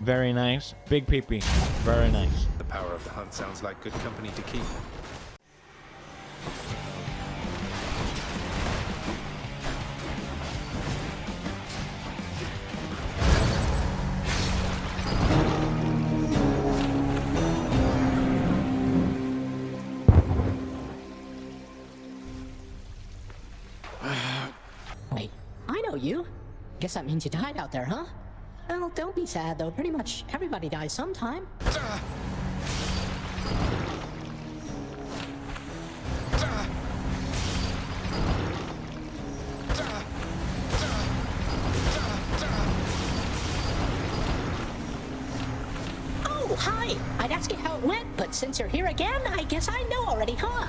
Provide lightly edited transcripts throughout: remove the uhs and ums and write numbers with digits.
Very nice. Big peepee. Very nice. The power of the hunt sounds like good company to keep. Wait, I know you. Guess that means you died out there, huh? Well, don't be sad, though. Pretty much everybody dies sometime. Oh, hi! I'd ask you how it went, but since you're here again, I guess I know already, huh?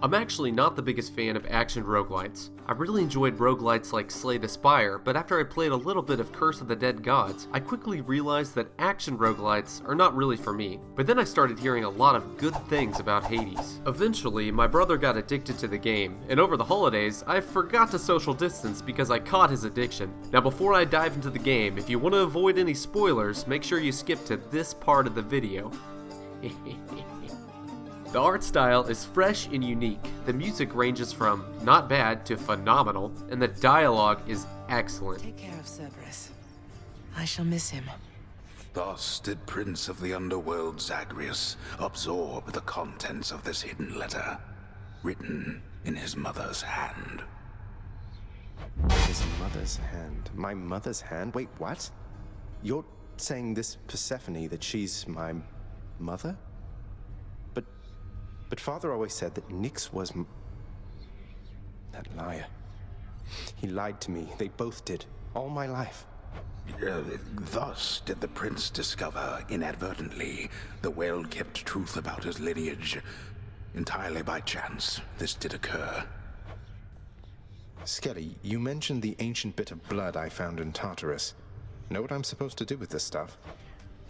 I'm actually not the biggest fan of action roguelites. I really enjoyed roguelites like Slay the Spire, but after I played a little bit of Curse of the Dead Gods, I quickly realized that action roguelites are not really for me. But then I started hearing a lot of good things about Hades. Eventually, my brother got addicted to the game, and over the holidays, I forgot to social distance because I caught his addiction. Now before I dive into the game, if you want to avoid any spoilers, make sure you skip to this part of the video. The art style is fresh and unique, the music ranges from not bad to phenomenal, and the dialogue is excellent. Take care of Cerberus. I shall miss him. Thus did Prince of the Underworld Zagreus absorb the contents of this hidden letter, written in his mother's hand. His mother's hand. My mother's hand? Wait, what? You're saying this Persephone, that she's my mother? But Father always said that Nyx was that liar. He lied to me. They both did. All my life. Thus did the prince discover, inadvertently, the well-kept truth about his lineage. Entirely by chance, this did occur. Skelly, you mentioned the ancient bit of blood I found in Tartarus. Know what I'm supposed to do with this stuff?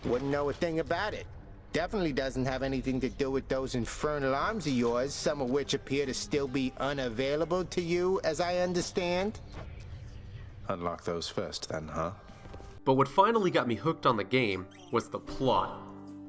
Wouldn't know a thing about it. Definitely doesn't have anything to do with those infernal arms of yours, some of which appear to still be unavailable to you, as I understand. Unlock those first then, huh? But what finally got me hooked on the game was the plot.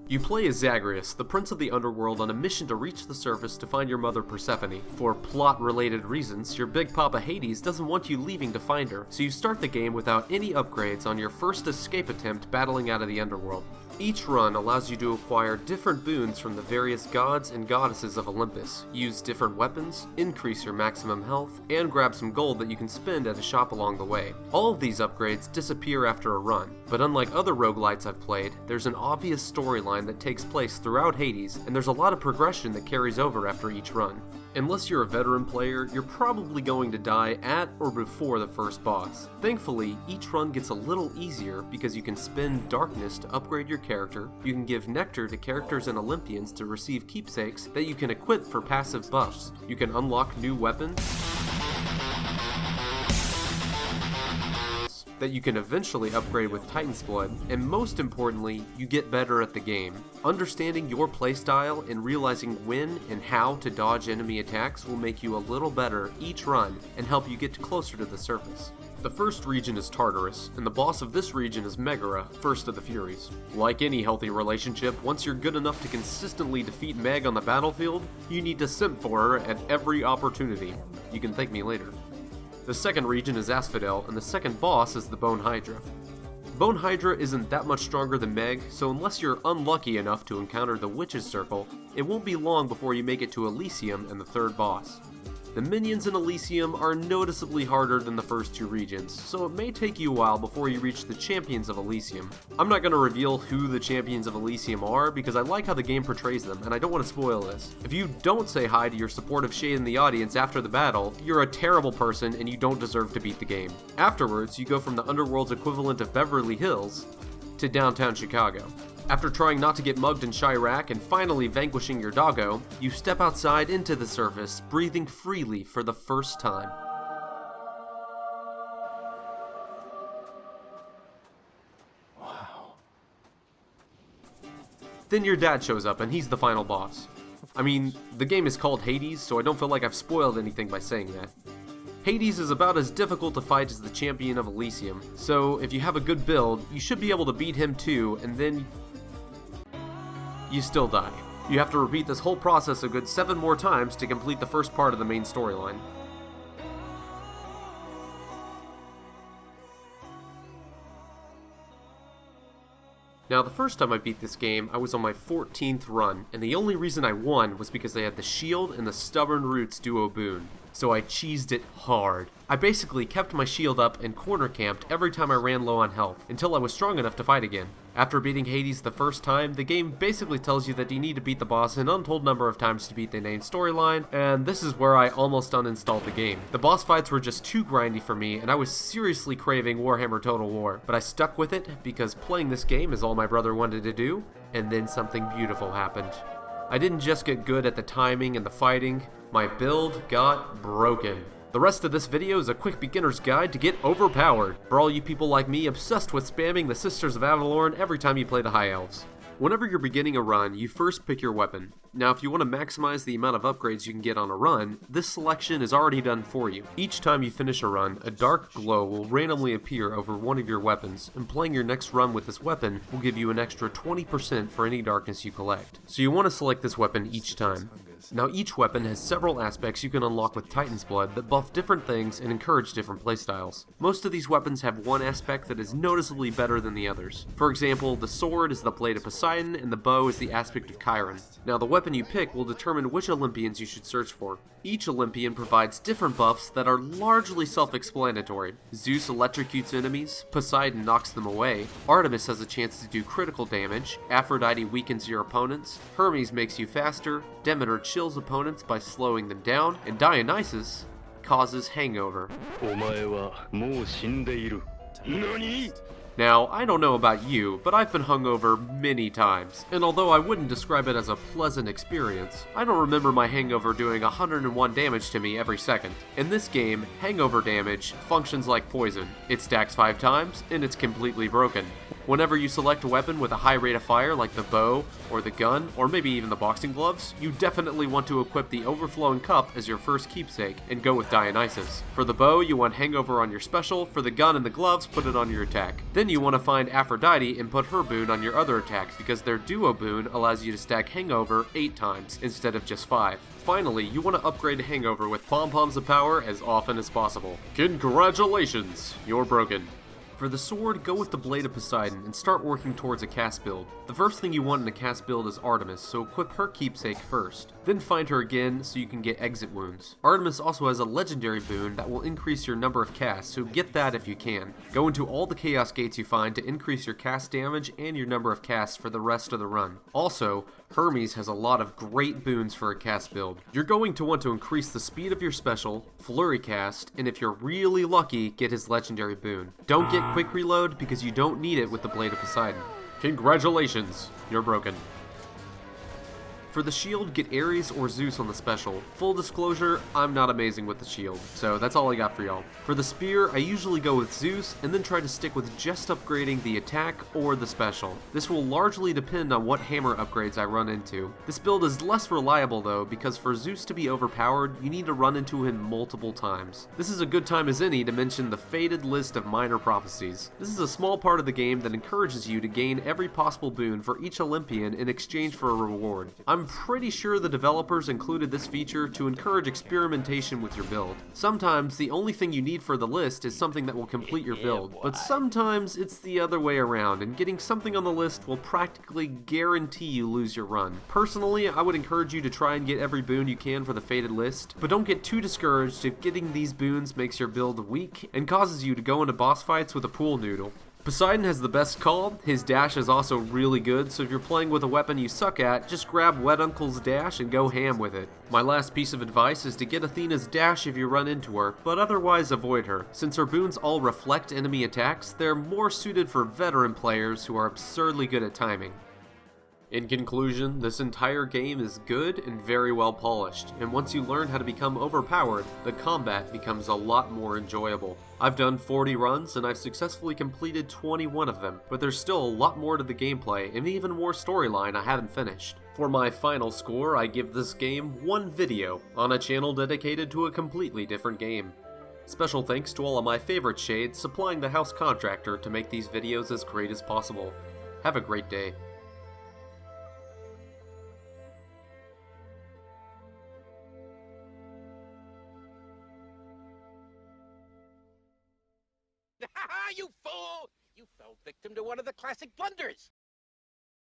You play as Zagreus, the prince of the underworld, on a mission to reach the surface to find your mother Persephone. For plot-related reasons, your big papa Hades doesn't want you leaving to find her, so you start the game without any upgrades on your first escape attempt battling out of the underworld. Each run allows you to acquire different boons from the various gods and goddesses of Olympus, use different weapons, increase your maximum health, and grab some gold that you can spend at a shop along the way. All of these upgrades disappear after a run, but unlike other roguelites I've played, there's an obvious storyline that takes place throughout Hades, and there's a lot of progression that carries over after each run. Unless you're a veteran player, you're probably going to die at or before the first boss. Thankfully, each run gets a little easier because you can spend darkness to upgrade your character, you can give nectar to characters and Olympians to receive keepsakes that you can equip for passive buffs, you can unlock new weapons that you can eventually upgrade with Titan's Blood, and most importantly, you get better at the game. Understanding your playstyle and realizing when and how to dodge enemy attacks will make you a little better each run and help you get closer to the surface. The first region is Tartarus, and the boss of this region is Megara, first of the Furies. Like any healthy relationship, once you're good enough to consistently defeat Meg on the battlefield, you need to simp for her at every opportunity. You can thank me later. The second region is Asphodel, and the second boss is the Bone Hydra. Bone Hydra isn't that much stronger than Meg, so unless you're unlucky enough to encounter the Witch's Circle, it won't be long before you make it to Elysium and the third boss. The minions in Elysium are noticeably harder than the first two regions, so it may take you a while before you reach the Champions of Elysium. I'm not going to reveal who the Champions of Elysium are because I like how the game portrays them, and I don't want to spoil this. If you don't say hi to your supportive shade in the audience after the battle, you're a terrible person and you don't deserve to beat the game. Afterwards, you go from the underworld's equivalent of Beverly Hills to downtown Chicago. After trying not to get mugged in Chirac and finally vanquishing your doggo, you step outside into the surface, breathing freely for the first time. Wow. Then your dad shows up and he's the final boss. I mean, the game is called Hades, so I don't feel like I've spoiled anything by saying that. Hades is about as difficult to fight as the champion of Elysium, so if you have a good build, you should be able to beat him too, and then you still die. You have to repeat this whole process a good 7 more times to complete the first part of the main storyline. Now, the first time I beat this game, I was on my 14th run, and the only reason I won was because I had the shield and the Stubborn Roots duo boon, so I cheesed it hard. I basically kept my shield up and corner camped every time I ran low on health, until I was strong enough to fight again. After beating Hades the first time, the game basically tells you that you need to beat the boss an untold number of times to beat the main storyline, and this is where I almost uninstalled the game. The boss fights were just too grindy for me, and I was seriously craving Warhammer Total War, but I stuck with it because playing this game is all my brother wanted to do, and then something beautiful happened. I didn't just get good at the timing and the fighting, my build got broken. The rest of this video is a quick beginner's guide to get overpowered, for all you people like me obsessed with spamming the Sisters of Avalorn every time you play the High Elves. Whenever you're beginning a run, you first pick your weapon. Now, if you want to maximize the amount of upgrades you can get on a run, this selection is already done for you. Each time you finish a run, a dark glow will randomly appear over one of your weapons, and playing your next run with this weapon will give you an extra 20% for any darkness you collect. So you want to select this weapon each time. Now, each weapon has several aspects you can unlock with Titan's Blood that buff different things and encourage different playstyles. Most of these weapons have one aspect that is noticeably better than the others. For example, the sword is the Blade of Poseidon and the bow is the aspect of Chiron. Now, the weapon you pick will determine which Olympians you should search for. Each Olympian provides different buffs that are largely self-explanatory. Zeus electrocutes enemies, Poseidon knocks them away, Artemis has a chance to do critical damage, Aphrodite weakens your opponents, Hermes makes you faster, Demeter chills opponents by slowing them down, and Dionysus causes hangover. Now, I don't know about you, but I've been hungover many times, and although I wouldn't describe it as a pleasant experience, I don't remember my hangover doing 101 damage to me every second. In this game, hangover damage functions like poison. It stacks 5 times, and it's completely broken. Whenever you select a weapon with a high rate of fire like the bow, or the gun, or maybe even the boxing gloves, you definitely want to equip the overflowing cup as your first keepsake, and go with Dionysus. For the bow, you want hangover on your special, for the gun and the gloves, put it on your attack. Then you want to find Aphrodite and put her boon on your other attack, because their duo boon allows you to stack hangover 8 times, instead of just 5. Finally, you want to upgrade hangover with pom-poms of power as often as possible. Congratulations, you're broken. For the sword, go with the Blade of Poseidon and start working towards a cast build. The first thing you want in a cast build is Artemis, so equip her keepsake first. Then find her again so you can get exit wounds. Artemis also has a legendary boon that will increase your number of casts, so get that if you can. Go into all the chaos gates you find to increase your cast damage and your number of casts for the rest of the run. Also, Hermes has a lot of great boons for a cast build. You're going to want to increase the speed of your special, flurry cast, and if you're really lucky, get his legendary boon. Don't get quick reload because you don't need it with the Blade of Poseidon. Congratulations, you're broken. For the shield, get Ares or Zeus on the special. Full disclosure, I'm not amazing with the shield, so that's all I got for y'all. For the spear, I usually go with Zeus, and then try to stick with just upgrading the attack or the special. This will largely depend on what hammer upgrades I run into. This build is less reliable though, because for Zeus to be overpowered, you need to run into him multiple times. This is a good time as any to mention the Fated List of Minor Prophecies. This is a small part of the game that encourages you to gain every possible boon for each Olympian in exchange for a reward. I'm pretty sure the developers included this feature to encourage experimentation with your build. Sometimes the only thing you need for the list is something that will complete your build, but sometimes it's the other way around, and getting something on the list will practically guarantee you lose your run. Personally, I would encourage you to try and get every boon you can for the Fated List, but don't get too discouraged if getting these boons makes your build weak and causes you to go into boss fights with a pool noodle. Poseidon has the best call, his dash is also really good, so if you're playing with a weapon you suck at, just grab Wet Uncle's dash and go ham with it. My last piece of advice is to get Athena's dash if you run into her, but otherwise avoid her. Since her boons all reflect enemy attacks, they're more suited for veteran players who are absurdly good at timing. In conclusion, this entire game is good and very well polished, and once you learn how to become overpowered, the combat becomes a lot more enjoyable. I've done 40 runs and I've successfully completed 21 of them, but there's still a lot more to the gameplay and even more storyline I haven't finished. For my final score, I give this game 1 video on a channel dedicated to a completely different game. Special thanks to all of my favorite shades supplying the house contractor to make these videos as great as possible. Have a great day. You fool! You fell victim to one of the classic blunders.